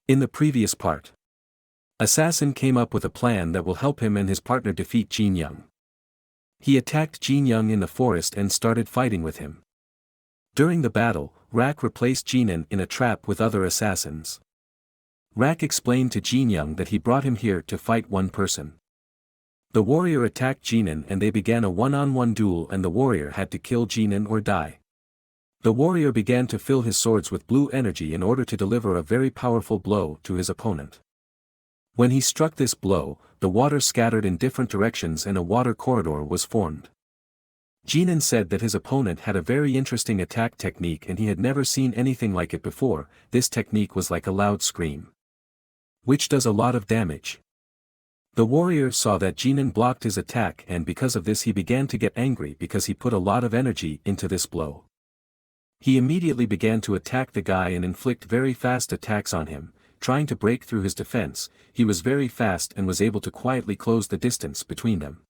In the previous part, Assassin came up with a plan that will help him and his partner defeat Jin Young. He attacked Jin Young in the forest and started fighting with him. During the battle, Rak replaced Jinan in a trap with other assassins. Rak explained to Jin Young that he brought him here to fight one person. The warrior attacked Jinan and they began a one-on-one duel and the warrior had to kill Jinan or die. The warrior began to fill his swords with blue energy in order to deliver a very powerful blow to his opponent. When he struck this blow, the water scattered in different directions and a water corridor was formed. Jinan said that his opponent had a very interesting attack technique and he had never seen anything like it before. This technique was like a loud scream, which does a lot of damage. The warrior saw that Jinan blocked his attack and because of this he began to get angry because he put a lot of energy into this blow. He immediately began to attack the guy and inflict very fast attacks on him, trying to break through his defense. He was very fast and was able to quietly close the distance between them.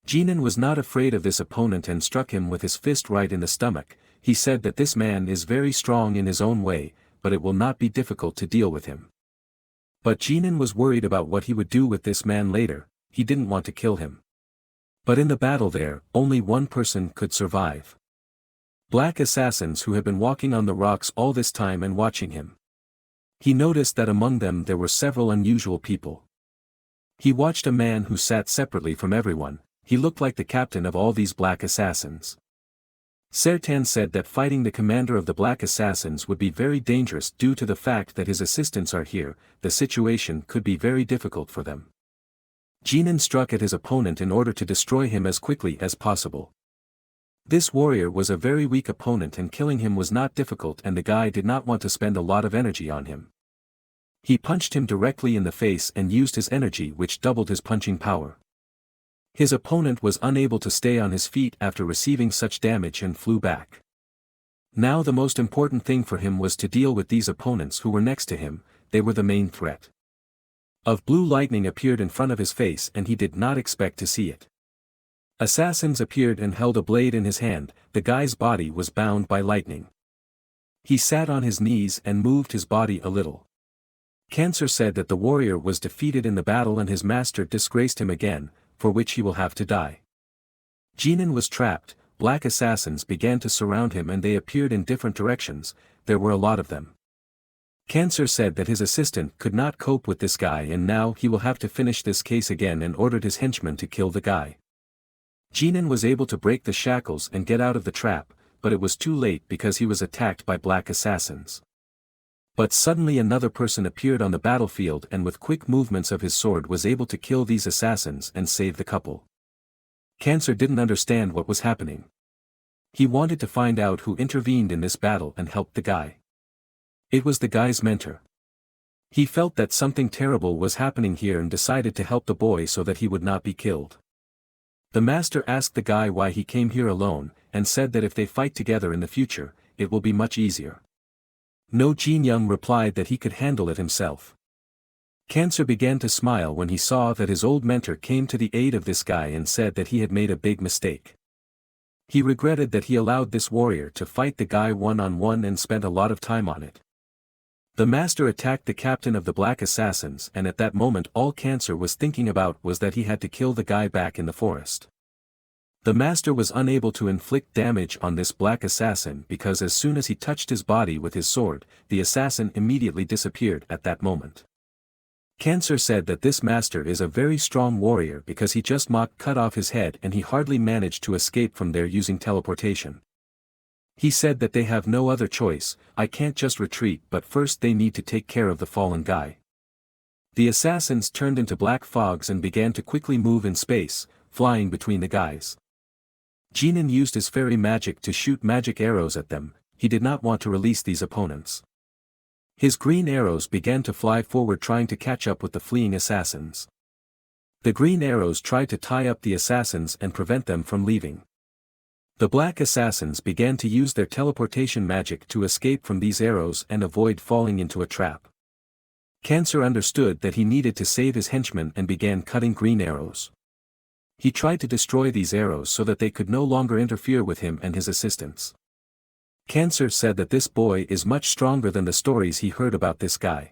Jinan was not afraid of this opponent and struck him with his fist right in the stomach. He said that this man is very strong in his own way, but it will not be difficult to deal with him. But Jinan was worried about what he would do with this man later. He didn't want to kill him. But in the battle there, only one person could survive. Black assassins who had been walking on the rocks all this time and watching him. He noticed that among them there were several unusual people. He watched a man who sat separately from everyone. He looked like the captain of all these black assassins. Sertan said that fighting the commander of the black assassins would be very dangerous due to the fact that his assistants are here. The situation could be very difficult for them. Jinan struck at his opponent in order to destroy him as quickly as possible. This warrior was a very weak opponent and killing him was not difficult and the guy did not want to spend a lot of energy on him. He punched him directly in the face and used his energy which doubled his punching power. His opponent was unable to stay on his feet after receiving such damage and flew back. Now the most important thing for him was to deal with these opponents who were next to him. They were the main threat. Of blue lightning appeared in front of his face and he did not expect to see it. Assassins appeared and held a blade in his hand. The guy's body was bound by lightning. He sat on his knees and moved his body a little. Cancer said that the warrior was defeated in the battle and his master disgraced him again, for which he will have to die. Jinan was trapped. Black assassins began to surround him and they appeared in different directions. There were a lot of them. Cancer said that his assistant could not cope with this guy and now he will have to finish this case again and ordered his henchman to kill the guy. Jinan was able to break the shackles and get out of the trap, but it was too late because he was attacked by black assassins. But suddenly another person appeared on the battlefield and with quick movements of his sword was able to kill these assassins and save the couple. Cancer didn't understand what was happening. He wanted to find out who intervened in this battle and helped the guy. It was the guy's mentor. He felt that something terrible was happening here and decided to help the boy so that he would not be killed. The master asked the guy why he came here alone, and said that if they fight together in the future, it will be much easier. No, Jin Young replied that he could handle it himself. Cancer began to smile when he saw that his old mentor came to the aid of this guy and said that he had made a big mistake. He regretted that he allowed this warrior to fight the guy one-on-one and spent a lot of time on it. The master attacked the captain of the black assassins and at that moment all Cancer was thinking about was that he had to kill the guy back in the forest. The master was unable to inflict damage on this black assassin because as soon as he touched his body with his sword, the assassin immediately disappeared at that moment. Cancer said that this master is a very strong warrior because he just cut off his head and he hardly managed to escape from there using teleportation. He said that they have no other choice. I can't just retreat but first they need to take care of the fallen guy. The assassins turned into black fogs and began to quickly move in space, flying between the guys. Jinan used his fairy magic to shoot magic arrows at them. He did not want to release these opponents. His green arrows began to fly forward trying to catch up with the fleeing assassins. The green arrows tried to tie up the assassins and prevent them from leaving. The black assassins began to use their teleportation magic to escape from these arrows and avoid falling into a trap. Cancer understood that he needed to save his henchmen and began cutting green arrows. He tried to destroy these arrows so that they could no longer interfere with him and his assistants. Cancer said that this boy is much stronger than the stories he heard about this guy.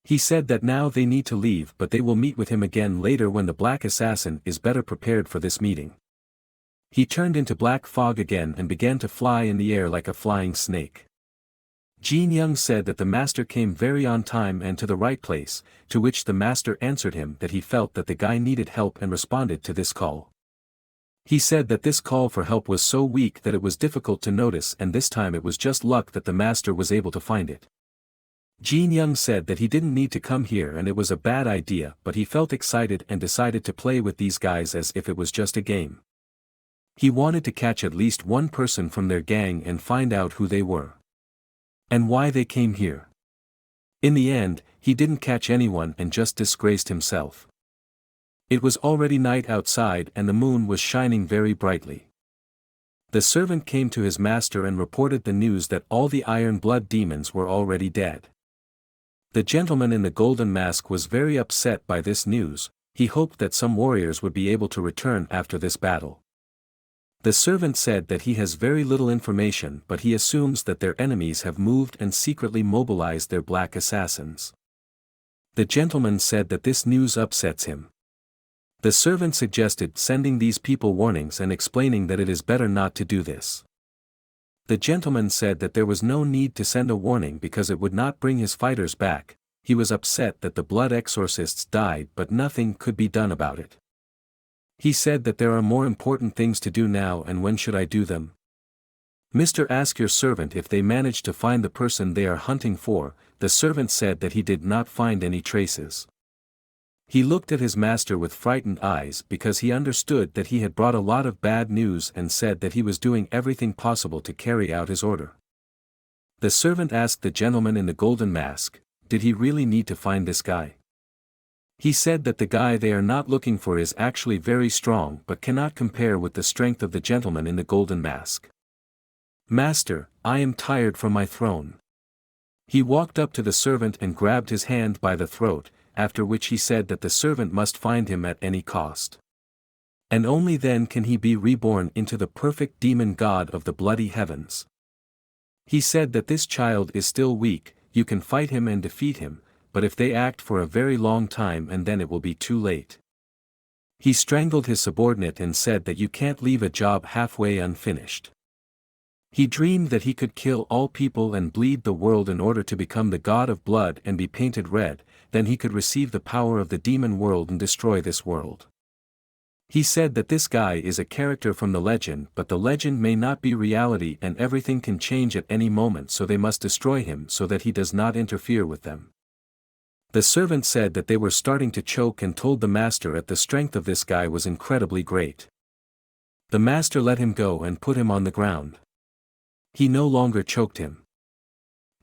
He said that now they need to leave, but they will meet with him again later when the black assassin is better prepared for this meeting. He turned into black fog again and began to fly in the air like a flying snake. Jin Young said that the master came very on time and to the right place, to which the master answered him that he felt that the guy needed help and responded to this call. He said that this call for help was so weak that it was difficult to notice, and this time it was just luck that the master was able to find it. Jin Young said that he didn't need to come here and it was a bad idea, but he felt excited and decided to play with these guys as if it was just a game. He wanted to catch at least one person from their gang and find out who they were. And why they came here. In the end, he didn't catch anyone and just disgraced himself. It was already night outside and the moon was shining very brightly. The servant came to his master and reported the news that all the iron blood demons were already dead. The gentleman in the golden mask was very upset by this news. He hoped that some warriors would be able to return after this battle. The servant said that he has very little information, but he assumes that their enemies have moved and secretly mobilized their black assassins. The gentleman said that this news upsets him. The servant suggested sending these people warnings and explaining that it is better not to do this. The gentleman said that there was no need to send a warning because it would not bring his fighters back. He was upset that the blood exorcists died, but nothing could be done about it. He said that there are more important things to do now, and when should I do them? Mr. Ask your servant if they managed to find the person they are hunting for. The servant said that he did not find any traces. He looked at his master with frightened eyes because he understood that he had brought a lot of bad news and said that he was doing everything possible to carry out his order. The servant asked the gentleman in the golden mask, did he really need to find this guy? He said that the guy they are not looking for is actually very strong but cannot compare with the strength of the gentleman in the golden mask. Master, I am tired from my throne. He walked up to the servant and grabbed his hand by the throat, after which he said that the servant must find him at any cost. And only then can he be reborn into the perfect demon god of the bloody heavens. He said that this child is still weak, you can fight him and defeat him, but if they act for a very long time and then it will be too late. He strangled his subordinate and said that you can't leave a job halfway unfinished. He dreamed that he could kill all people and bleed the world in order to become the god of blood and be painted red, then he could receive the power of the demon world and destroy this world. He said that this guy is a character from the legend, but the legend may not be reality and everything can change at any moment, so they must destroy him so that he does not interfere with them. The servant said that they were starting to choke and told the master that the strength of this guy was incredibly great. The master let him go and put him on the ground. He no longer choked him.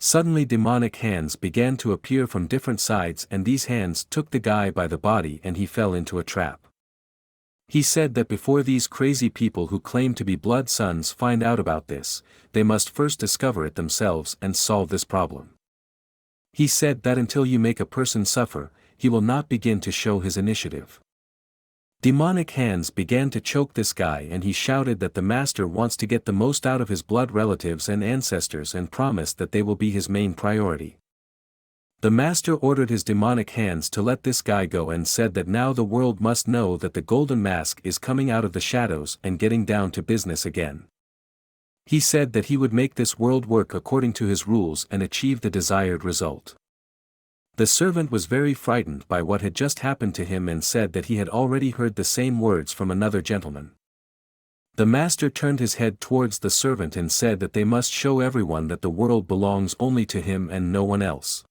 Suddenly demonic hands began to appear from different sides and these hands took the guy by the body and he fell into a trap. He said that before these crazy people who claim to be blood sons find out about this, they must first discover it themselves and solve this problem. He said that until you make a person suffer, he will not begin to show his initiative. Demonic hands began to choke this guy and he shouted that the master wants to get the most out of his blood relatives and ancestors and promised that they will be his main priority. The master ordered his demonic hands to let this guy go and said that now the world must know that the golden mask is coming out of the shadows and getting down to business again. He said that he would make this world work according to his rules and achieve the desired result. The servant was very frightened by what had just happened to him and said that he had already heard the same words from another gentleman. The master turned his head towards the servant and said that they must show everyone that the world belongs only to him and no one else.